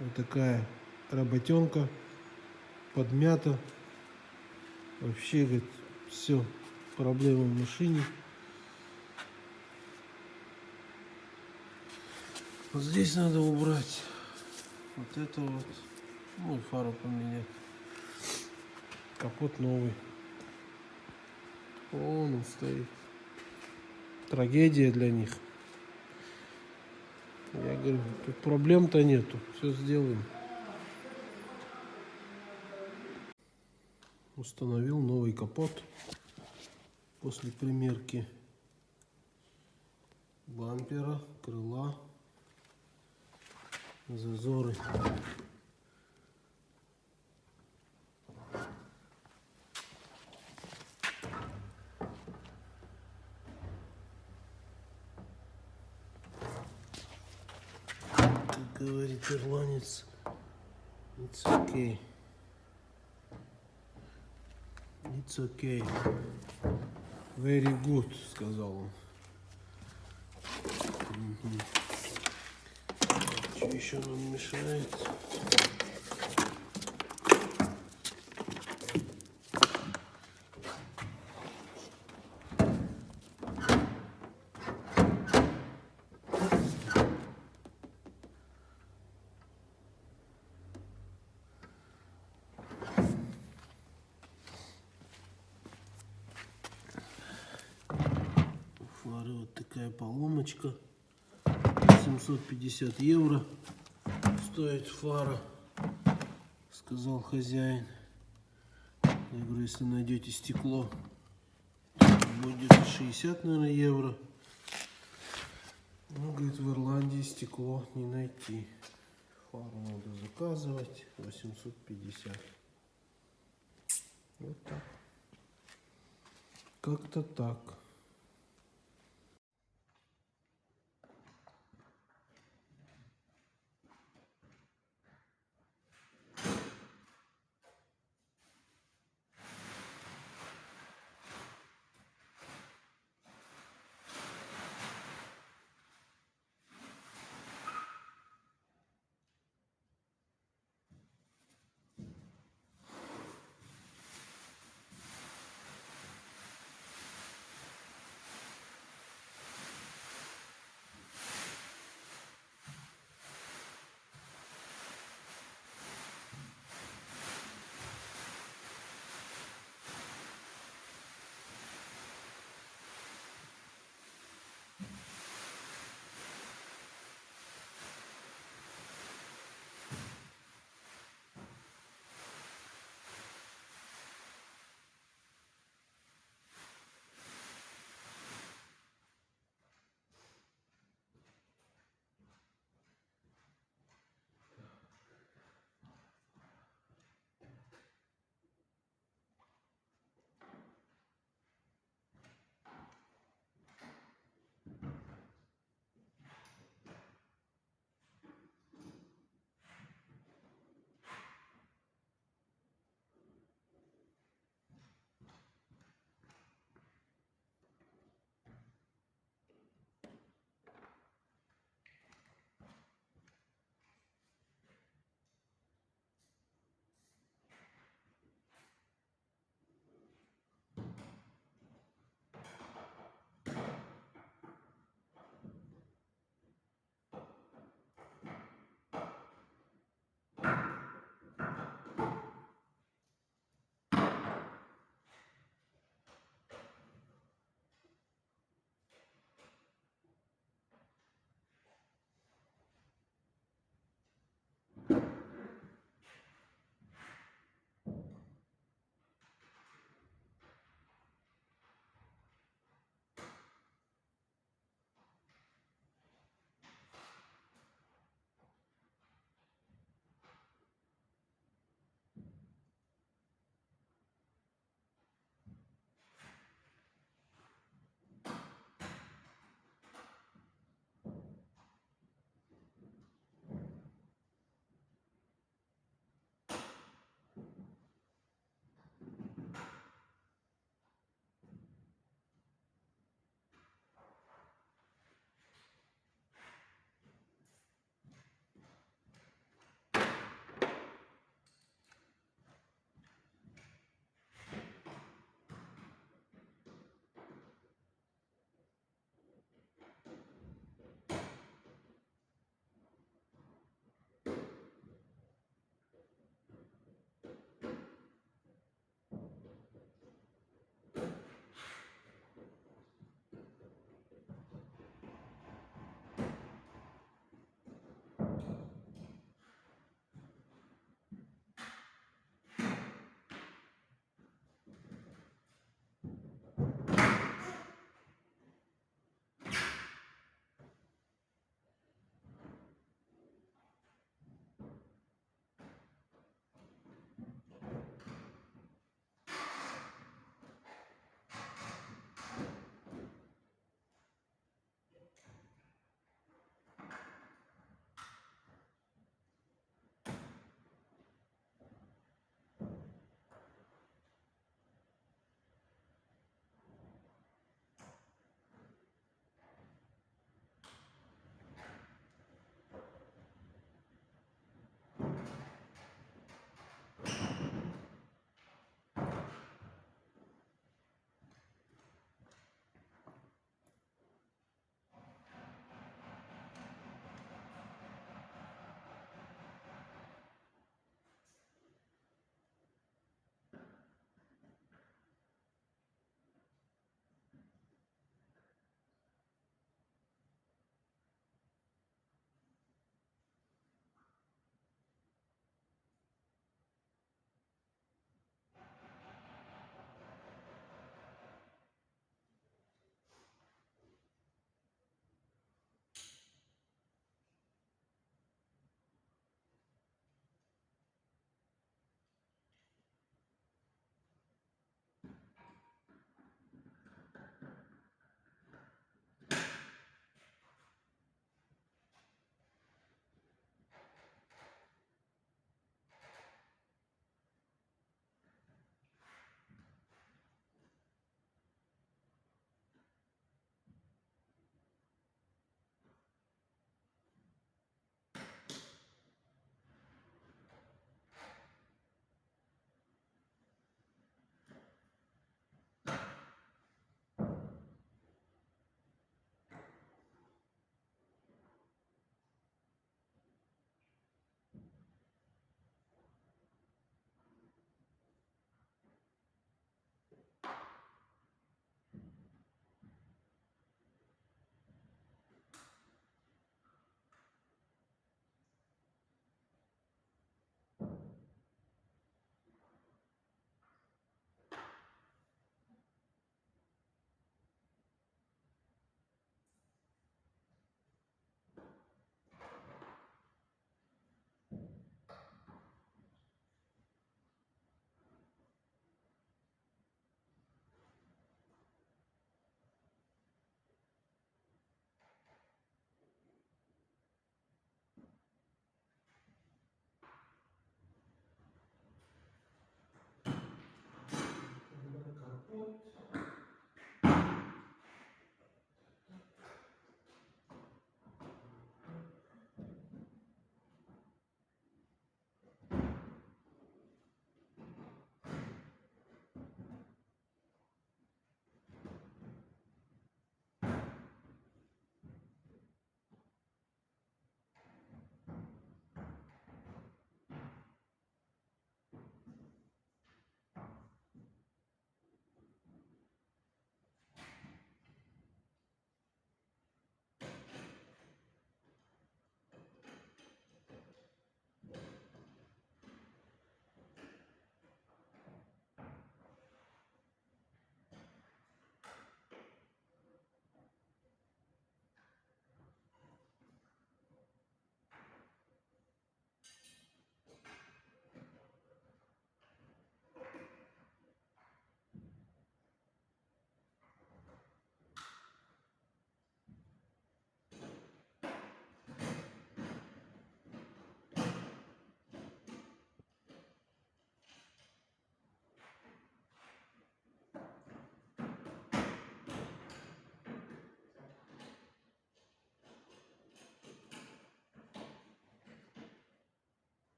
Вот такая работенка, подмята. Вообще, говорит, все, проблема в машине. Вот здесь надо убрать. Вот это вот. Ну и фару поменять. Капот новый. Вон он стоит. Трагедия для них. Я говорю, тут проблем-то нету. Все сделаем. Установил новый капот. После примерки бампера, крыла, зазоры. Как говорит ирландец, it's okay. It's okay. Very good, сказал он. Что еще нам мешает? У фары вот такая поломочка. 750 евро стоит фара, сказал хозяин. Я говорю, если найдете стекло, будет 60, наверное, евро. Ну, говорит, в Ирландии стекло не найти. Фару надо заказывать. 850. Вот так. Как-то так.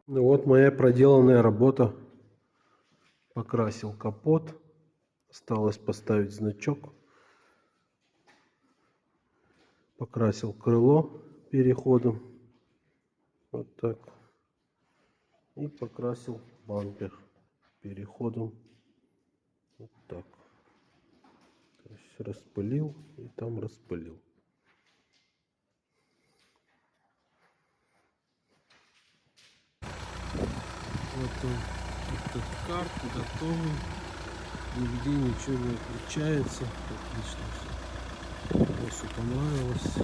Ну вот моя проделанная работа. Покрасил капот. Осталось поставить значок. Покрасил крыло переходом. Вот так. И покрасил бампер переходом. Вот так. То есть распылил и там распылил. Вот он, этот карт готовый. Нигде ничего не отличается. Отлично все. Если понравилось,